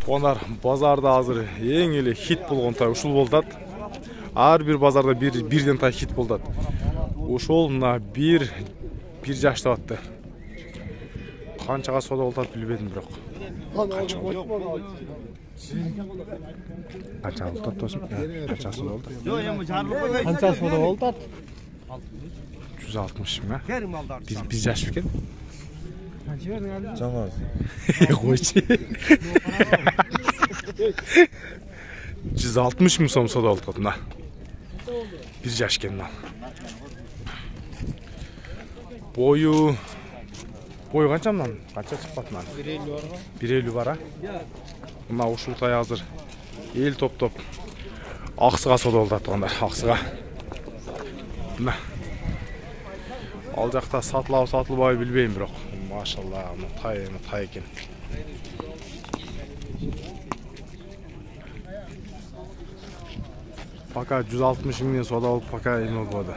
Onlar bазарда азыр ең эле хит болгон тай ушул болот. Ар бир базарда бирден тай хит болот. Ошол мына бир жаштап атты. Канчага сода болот билбедим бирок. Канча болот досум? Канча сода болот? Канча сода болот? 160 ма? Биз жаш бекен. Жаңа. Койчу. 160 миң сом сода болот мына. Бир жаш экен мына. Бою канча мынан? Канча чыкпат мынан? 150 бар а? Мына ушул тай азыр эл топтоп аксыга сода болот атгандар, аксыга. Мына. Ал жакта сатылабы сатылбайбы билбейм бирок. Машалла, тай экен. Пока 160 миңден сода болуп пока эме болду.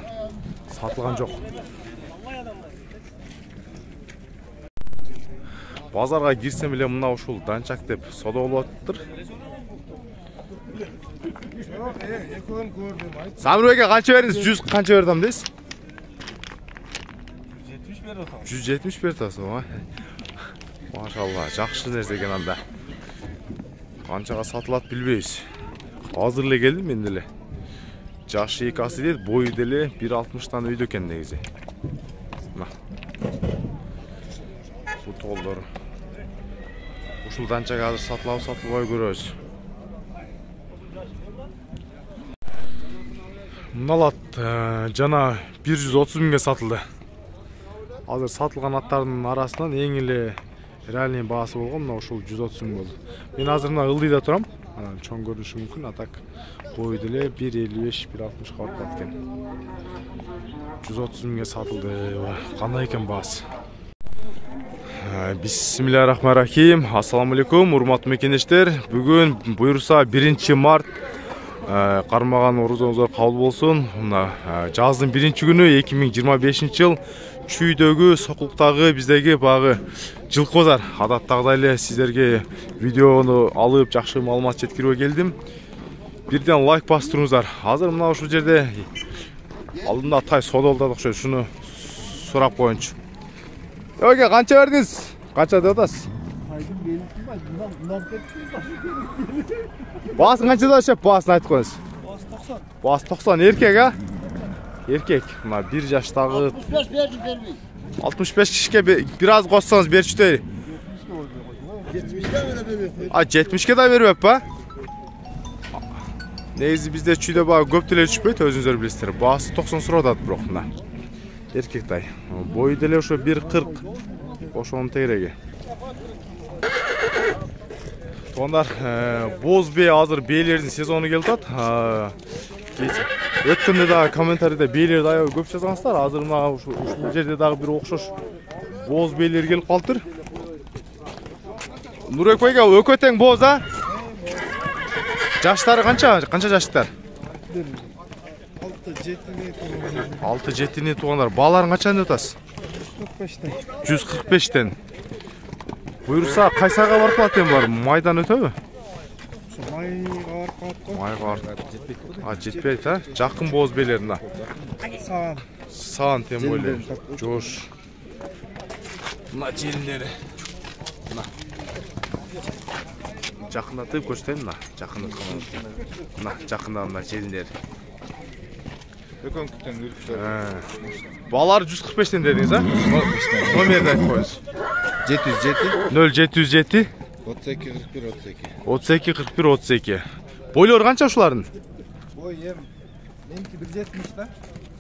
Сатылган жок. Базарга кирсем эле мына ушул данчак деп сода болуп атыптыр. Самырбек канча бериңиз? 100 канча бердим дейсиз? 170 берди атасың. Машалла, жакшы нерсе экен анда. Канчага сатылат билбейбиз. Азыр эле келдим мен деле. Жашы экасы дейт, бою деле 1.60-тан өйдө экен негизи. Мына. Бу толдор. Ушул данчага азыр сатылабы сатылбай көрөбүз. Мыналат жана 130 миңге сатылды. Азыр сатылган аттардын арасынан эң эле реальный баасы болгон мына ушул 130 миң болду. Мен азыр мына ылдыйда турам. Анан чоң көрүнүшү мүмкүн, а так бою деле 1.55-1.60 калып экен. 130 миңге сатылды. Кандай экен баасы? Бисмиллахиррахманиррахим. Ассаламу алейкум, урматтуу мекендештер. Бүгүн буйрса 1 март кармаган орузоңуздар кабыл болсун. Мына жаздын 1-күнү 2025 жыл Чүйдөгү, Сокулуктагы биздеги багы жылкы базар. Адаттагыдай эле сиздерге видеону алып, жакшы маалымат жеткирүүгө келдим. Бирден лайк басып Азыр мына ушул жерде алдында тай сода болот окшойт. Шуну сурап коеюнчу. Эге, канча бердиңиз? Канча деп атасыз? Баасын канча деп атышат? Баасын айтып коюңуз. Баасы 90 эркек, а? Эркек. Мына 1 жаштагы 65 кишиге бир аз коссоңуз берчүтөй. 70ке да бербеп ба? Негизи бизде чүйдө баа көп деле түшпөйт, өзүңүздөр билесиздер. Баасы 90 сурап атат бирок мына. Эркек тай. Бою деле ошо 1.40. Ошонун тегереги. Тондар боз бээ азыр бээлердин сезону келип атат. Өткөндө дагы комментарийде бээлерди аябай көп жазгансыздар. Азыр мына ушул жерде дагы бир окшош боз бээлер келип калыптыр. Нурбек байга өкө тең боз, а? Жаштары канча? Канча жаштар? 6-7 туугандар. Бааларын канча деп атасыз? 145тен. Буйрса кайсага барып калат эми бар? Майдан өтөбү? Майга барып калат. Жетпейт, а? Жакын боз бээлер мына. Саан тем более. Жош. Мына желиндери. Мына. Жакындатып көрсөтөйүн мына. Жакындаткан. Мына жакында мына желиндери. Өкөнкүтөн үрүктөр. Балар 145тен дедиңиз, а? Номерди айтып коюңуз. 707 0707 32 41 32. Бойлор канча ушулардын? Бой меники 170 да.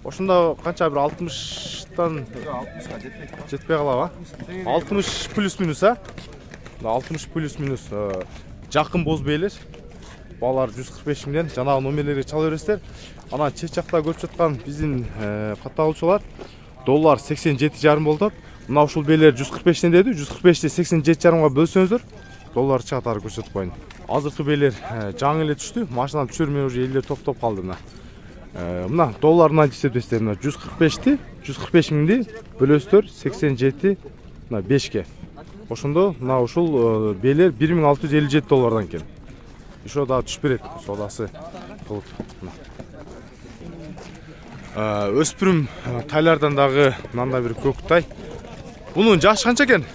Ошондо канча бир 60тан 60га жетпей калабы? 60 плюс минус, а? 60 плюс минус жакын боз бээлер. Балар 145 миңден жанагы номерлерге чала бересиздер. Анан чет жакта көрүп жаткан биздин катталуучулар доллар 87,5 болот. Мына ушул бээлер 145тен деди. 145ти 87,5га бөлсөңүздөр доллар чыгатары көрсөтүп коюн. Азыркы бээлер жаңы эле түштү. Машинадан түшөр менен уже элдер топтоп калды мына. Мына долларынан эсептесеңиздер, мына 145 миңди бөлөсүздөр 87 мына 5ке. Ошондо мына ушул белер 1657 доллардан экен. Еще дагы түшүп берет содасы кылып. Өспүрүм тайлардан дагы мындай бир көк тай. Бунун жашы канча экен?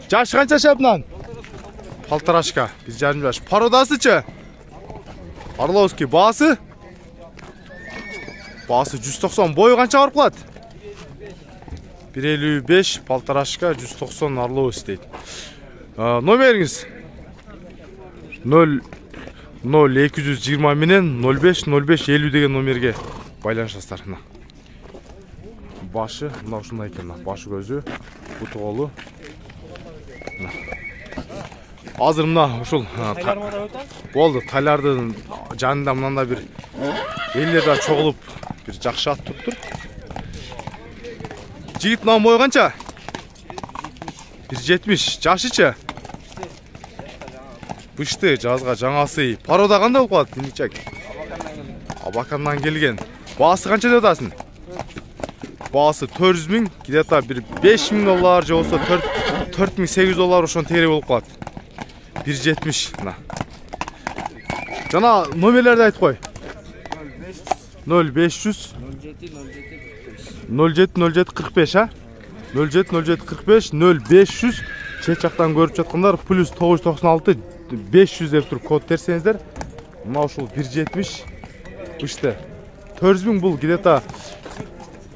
Жашы канча шабнан? Полторашка, 1,5 жаш. Породасычы? Орловский баасы? Баасы 190, бою канча барып калат? 1,55, полторашка, 190 Орловский дейт. Номериңиз? 0220 менен 050550 деген номерге байланышасыздар. Башы мына ушундай экен, башы көзү, буту колу. Азыр мына ушул болду, тайлардын жанында мындай бир элдер да чогулуп бир жакшы ат туруптур. Жигит мына бою канча? 1,70, жашычы? Бышты, жазга жаңасы. Парода кандай болуп калат, диничек? Абакандан келген. Баасы канча деп атасың? Баасы 400 миң, где-то бир 5 миң доллар же болсо 4800 доллар ошон тегере болуп калат. 1,70 мына. Жана номерлерди айтып кой. 0500 070745 а? 070745 0500 чет жактан көрүп жаткандар плюс 996 500 деп туруп код терсеңиздер. Мына ушул 1,70 бышты. 400 миң бул где-то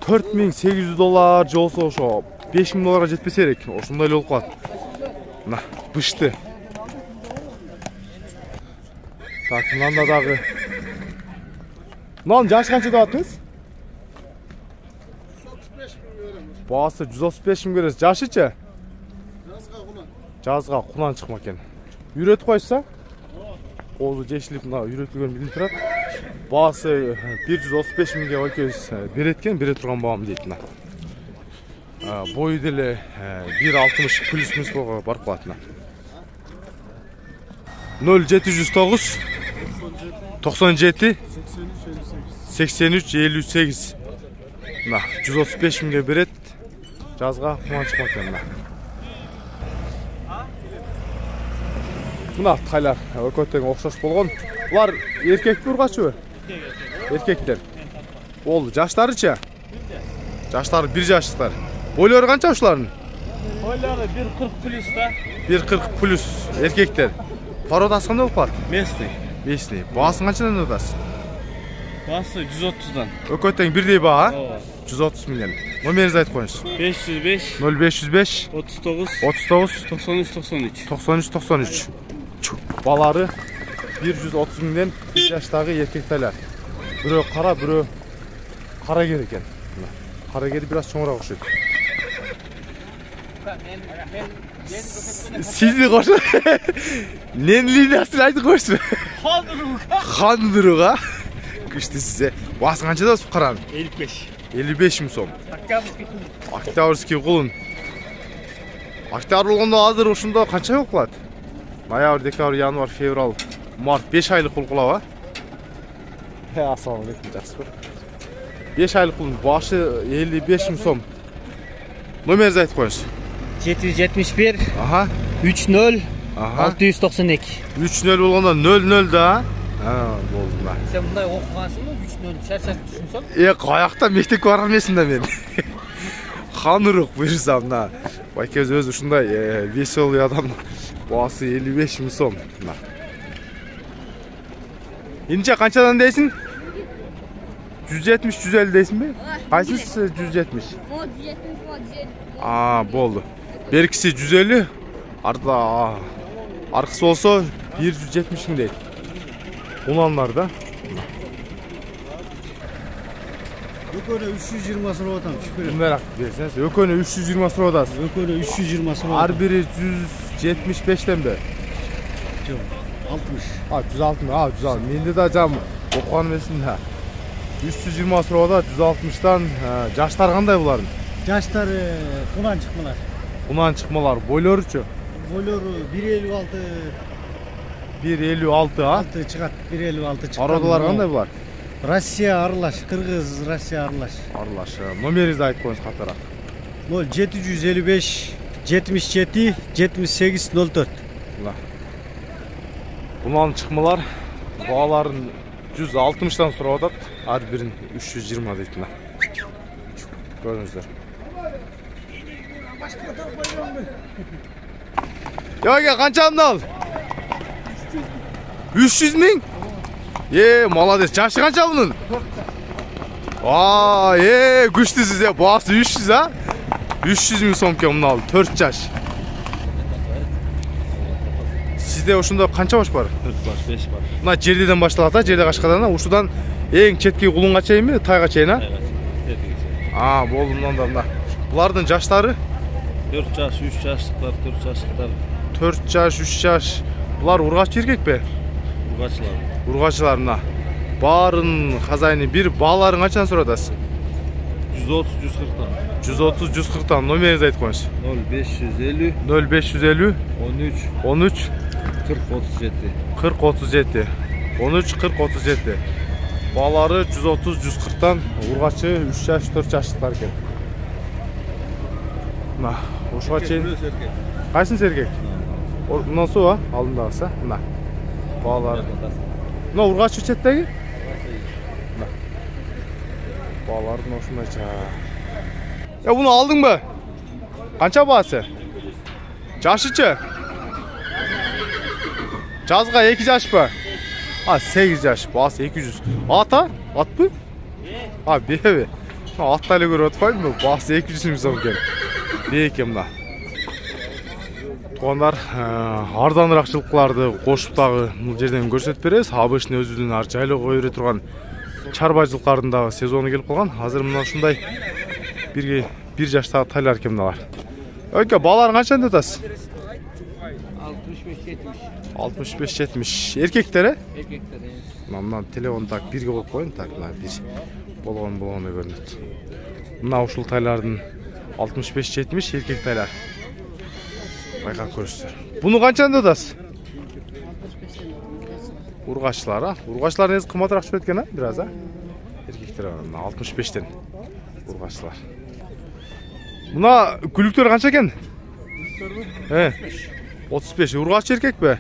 4800 доллар же болсо ошо 5000 долларга жетпесе керек. Ошондой эле болуп калат. Мына бышты. Так, мында дагы. Мынанын жашы канча деп атыңыз? 135 миң берем. Баасы 135 миң бересиз. Жашычы? Жазга кунан чыкма экен. Үйрөтүп койсо? Козу жешилип мына үйрөтүлгөн билип турат. Баасы 135 миңге экөөбүз берет экен, бере турган баам дейт мына. Бою деле 1,60 плюс минус барып калат мына. 0709 97 83 58 мына 135 миңге берет. Жазга кунан чыкма экен мына. Мына тайлар өкөтөң окшош болгон. Булар эркек ургачыбы? Эркектер. Ол жаштарычы? Жаштары 1 жаштар. Бойлору канча ушулардын? Бойлары 1,40 плюс да. 1,40 плюс эркектер. Породасы кандай болуп калат? Местный. Местный. Баасын канчадан атасыз? Басы 130'dan. Өкөтөң бирдей баа? 130 миңден. Номеринизди айтып коюңуз. 505 0505 39 39 93 93. 93. Балары 130 миңден 1 жаштагы эркек тайлар. Бирөө кара, бирөө карагер экен. Карагери бир аз чоңураак окшойт. Сизди кошо. Нен линиясын айтып койсу. Хандыруга. Күчтүү сизе. Баасы канча деп каран? 55. 55 миң сом. Октябрьский кул. Октябрьский кулун. Октябрь болгондо азыр ушундо канча болуп калат? Ноябрь, декабрь, январь, февраль, март 5 айлык кул кылабы? Ассалам алейкум, жакшыбы. 5 айлык кулун башы 55 миң сом. Номеринизди айтып коюңуз. 771 Аха. 30 Аха. 692. 3-0 болгондо 0-0 да. Болду да. Сен мындай окугансыңбы? 3-0 шаршап түшүнсөң? Каякта мектепке барган эмесмин да мен. Ханурук буйрсам да. Байкебиз өзү ушундай веселый адам. Баасы 55 миң сом. Инче канчадан дейсиң? 170 150 дейсиңби? Кайсысы 170? O 170 Болду. Беркиси 150, аркысы болсо 170 миң дейт. Уландар да. Өкөнө 320 сурап атам, түшпөр. Мындай берсеңиз, өкөнө 320 сурап атасыз. Өкөнө 320 сурап. Ар бири 175тен бе? Жок, 60. 160. 160. Менде да жам окуган эмесин да. 320 сурап атат, 160тан жаштар кандай булардын? Жаштар кунан чыкмалар. Кунан чыкмалар, бойлоручу? Бойлору 156. 156 а? 6 чыгат, 156 чыккан. Ародалар кандай булар? Россия аралаш, Кыргыз, Россия аралаш. Аралаш. Номеринизди айтып коюңуз катараак. 0755 77 78 04. Bunların çıkmalar bağların 160'dan sonra adat. Her birin 320 deydi. Görünüzler. Ya kançamını al. 300 ming. Молодец. Jaşı kança bunun? Güçlüsüz ya. Boğası 300 ha. 300 ming so'mga bunu aldı. 4 yaş. Sizde oşunda kança baş var? 4 baş, 5 baş. Buna Cerde'den başladı ha, Cerde Kaşkadan. Uşudan en çetki kulunga çayın mı? Tayga çayın ha? Evet. Bolundan da bunda. Bulardan yaşları? 4 yaş, 3 yaşlıklar, 4 yaşlıklar. 4 yaş, 3 yaş. Bular urgaç erkek be? Urgaçlar. Urgaçlarına. Barın kazayını bir bağların kaçan soradasın? 130, 140'dan. 130, 140'dan numarayınızı ayıp koyunuz. 0550 0550 13 13 40 37. 40 37 13 40 37. Bağları 130, 140'dan urgaçı 3 yaş, 4 yaşlıklar ekan. Mına, ошуга чейин. Кайсынсы эркек? Bundan sonra алдындагысы. Мына. Bağlar. Mına urgaç üçetdegi? Bağların oşundayça. Ya bunu aldın mı? Kança bağısı? Jaşıçı? Жазга 2 yaş mı? 8 yaş. Bağısı 200. Ata? At mı? Bebi. Atlarla görüp atfaydı mı? Bağısı 200 mü son gel? Beykem mına. Туғандар, арзаныраақчылыкларды кошуп дагы бул жерден көрсөтүп беребиз. Абышны өзүнүн ар жайлы кое бере турган чарбачылыктардын дагы сезону келип калган. Азыр мына ушундай бир жаштагы тайлар экен мыналар. Өйкө, балаларын канчаны атасыз? 65-70. Эркектер, э? Erkekler. Мына телефон так бирге коюп коюн, так мына бир болгону көрүнөт. Мына ушул тайлардын 65-70 эркек тайлар. Байкап көрүшсүздөр. Буну канчаны атасыз? Ургачлар, а? Ургачлар несі кымбатыраак түшүп кеткен, а? Бираз, а? Эркектер 65-тен. Ургачлар. Мына күлүктөр канча экен? 35. Ургач эркек бе?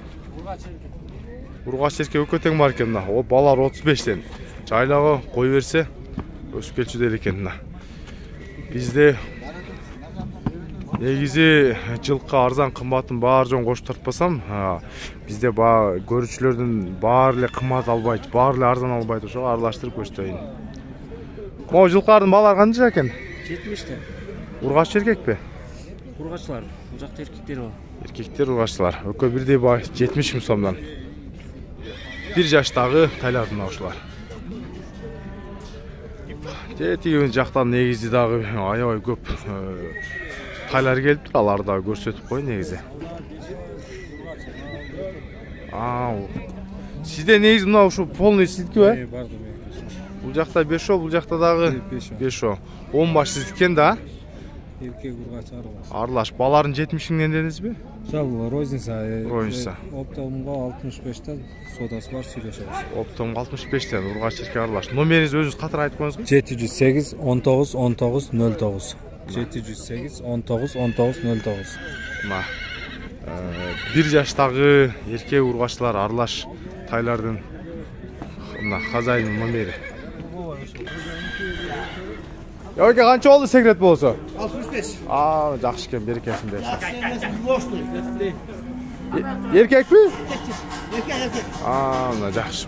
Ургач эркек өкө тең бар экен мына. О, балар 35-тен. Жайлагы кой берсе өсүп келчү дейт экен мына. Бизде негизи жылкы арзан кымбатын баары жон кошуп тартпасам, бизде көрүүчүлөрдүн баары эле кымбат албайт, баары эле арзан албайт, ошого аралаштырып көрсөтөйүн. Могу жылкардын баалары канча экен? 70'te. Ургач эркек бе? Urgaçlar. Bu jakta erkekleri var. Эркектер ургачлар. Өкө бирдей бай 70 миң сомдон. 1 жаштагы тайлардын ушулар. Тиги жактан негизи дагы аябай көп тайлар келип тур, аларды дагы көрсөтүп коюн негизи. Сизде негизи мына ушу полный сиздики бе? Бул жакта 5 бул жакта дагы 5. 10 баш сиздикен да? Erkek urgaç Аралаш. Баларын 70 миңден дедиңизби? Жабы розница. Розница. Оптомга 65'ten sodası var, süreşeriz. Оптом 65'тен ургач эркек аралаш. Номериңизди өзүңүз катар айтып коюңузбу? 708 19 19 09. 708 19 19 09. Мына 1 жаштагы эркек ургачлар аралаш тайлардын мына хозяйнын номери. Yo'q, qancha oldi sekret bo'lsa? 65. Yaxshi ekan, berekasini bersin. Erkakmi? Erkek. Mana yaxshi.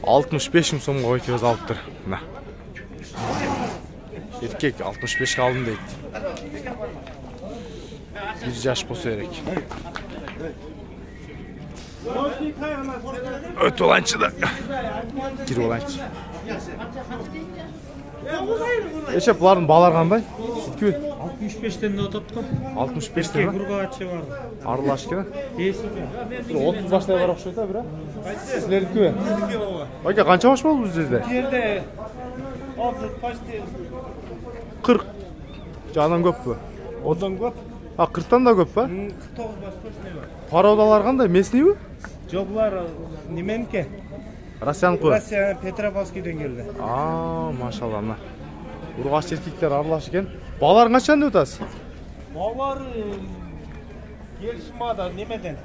65 ming so'mga qo'yib olibdir. Mana. Erkek 65 ga oldim deydi. 1 yaş bo'lsa kerak. Öt olançıda. Gir olançı. Eşe buların bağlar qanday? 65'ten de otaptım. 65'ten mi? Urgaçı var. Aralaş kene? Değilsin. 30 başlaya var okşayta bira. Sizlerdiki mi? Oka, qancha baş boldu bu жерде? Yerde azı kaç değil? 40. Canım көп mü? Odan köp. 40'tan da көп mü? 49 baş ne var? Paravdalar qanday? Mesni mi? Joblar nimenki? Rossiyaniki. Rusya Petropavskiyden geldi. Maşallah. Urgaç erkekler aralaş eken. Баларың қаншаны деп атасыз? Балар келісімада немеден.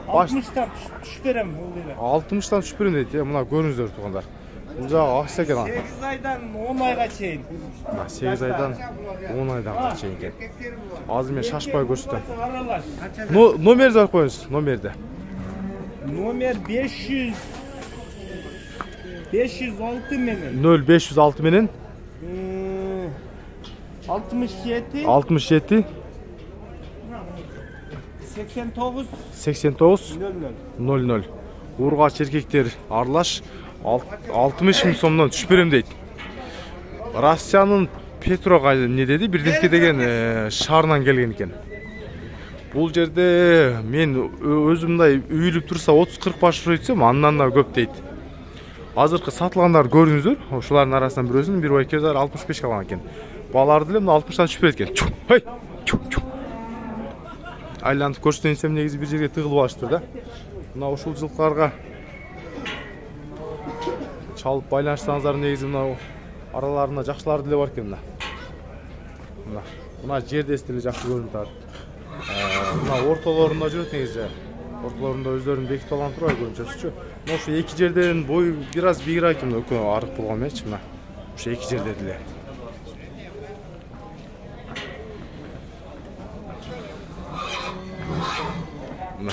Баш- 60'tan түш берем ол дейді. 60-тан түшіп берем дейді. Мына көріңіздер туғандар. Бұл жағы ақса екен. 8 айдан 10 айға чейін. 8 айдан 10 айдан чейін екен. Азыр мен шашпай көрсетем. Аралаш. Номерді алып қойыңыз, номерді. Номер 506 менен. 0506 менен 67 67 89 89 00. 00. Ургач эркектер аралаш 60 миң сомдон түшүп берем дейт. Россиянын Петрога не деди? Бирденке деген шаарынан келген экен. Бул жерде мен өзүм мындай үйүлүп турса 30-40 баш өйтсөм андан да көп дейт. Азыркы сатылгандар көрүңүздөр. Ошолардын арасынан бирөөсүн бир байкезар 65 алган экен. Баларды эле 60-тан түшүп берет экен. Хой! Айлантып көрсөтсөм негизи бир жерге тыгылып алыштыр да. Мына ушул жылкыларга чалып байланыштырсаңыздар негизи мына араларында жакшылар деле бар экен мына. Мына жердеси деле жакшы көрүнүп турат. Мына ортолорунда жүрөт негизи. Ортолорунда өздөрүн бекитип алган турбайбы көрүнчүсүчү. Мына ушу эки жерден бою бир аз бийигирээк экен, экөө арык болгон эмесчи мына. Ушу эки жерде деле. Мына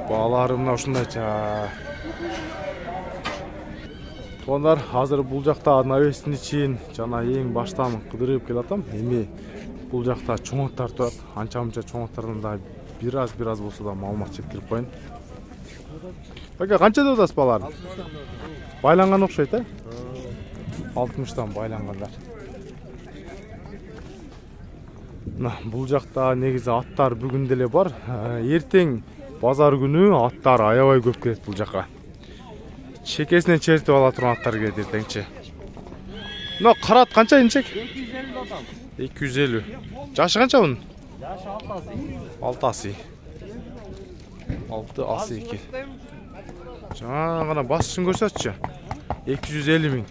баалары мына ушундайча. Туугандар, азыр бул жакта навестин ичин жана эң баштан кыдырып келатам. Эми бул жакта чоңоттар турат. Анча-мынча чоңоттардан да бир аз болсо да маалымат жеткирип коюн. Бака канча деп атасыз балар? Байланган окшойт, 60-тан байлангандар. Мына бул жакта негизи аттар бүгүн деле бар. Эртең базар күнү аттар аябай көп келет бул жака. Чекесинен чертип ала турган аттар келет эртеңчи. Мына карат канча инчек? 250 адам. 250. Жашы канча bunun? Yaşı 6 asi. 6 asi 2. Жаңа гана басышын көрсөтчү. 250 миң.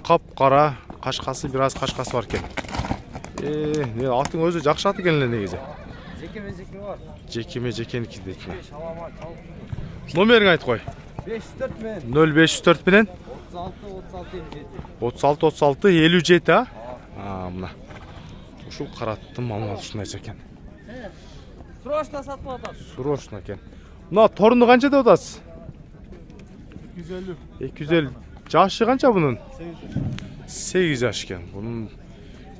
Кап кара, кашкасы бир аз кашкасы бар экен. Не аттың өзү жакшы ат экен эле негизи. Жеке бар. Жекеники дейт. Номериңи айтып кой. 504 мен. 0504 менен 36 57, а? Мына. Ушул караттын маалыматы ушундайча экен. Срочно сатып атат. Срочно экен. Мына торунду канча деп атасыз? 250. 250. Жашы канча bunun? 8 жаш экен. Bunun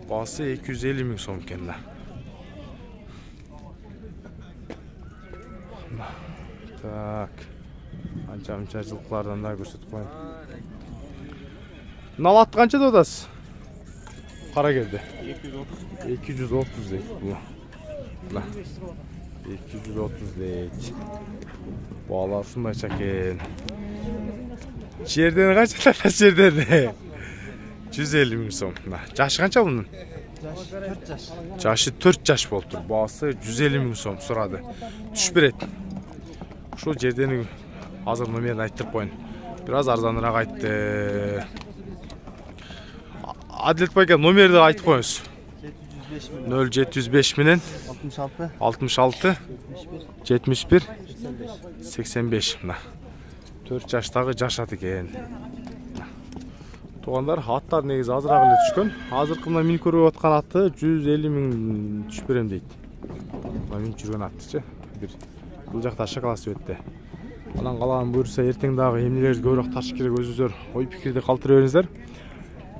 басы 250 миң сом экен да. Так. Анча-мынча жылкылардан да көрсөтүп коюн. Налат канча деп атасыз? Кара келди. 230 дейт. Мына. 230 дейт. Баалар ушундайча экен. Жерден канча да жерден? 150 миң сом. Жашы канча bunun? Жашы 4 жаш болуптур. Баасы 150 миң сом сурады. Түшүп берет. Ушул жерден азыр номерин айттырып коюн. Бир аз арзаныраак айтты. Адилет байка номерди айтып коюңуз. 0705 менен 66 71 85. Мына 4 жаштагы жашат экен. Туугандар, аттар негизи азыраак эле түшкөн. Азыркы мына мен көрүп аткан атты 150 миң түшүп берем дейт. Мына мен жүргөн аттычы. Бул жакта шоколад өттү. Анан калаган буюрса эртең дагы эмнелерди көбүрөөк тартыш керек өзүңүздөр ой пикирди калтыра бериңиздер.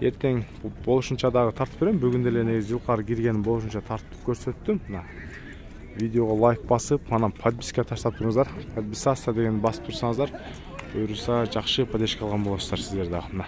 Эртең болушунча дагы тартып берем. Бүгүн деле негизи жылкар кирген болушунча тартып көрсөттүм. Мына видеого лайк басып, анан подписка таштап туруңуздар. Подписаться деген басып турсаңыздар, буюрса жакшы поддержка алган болосуздар сиздер дагы.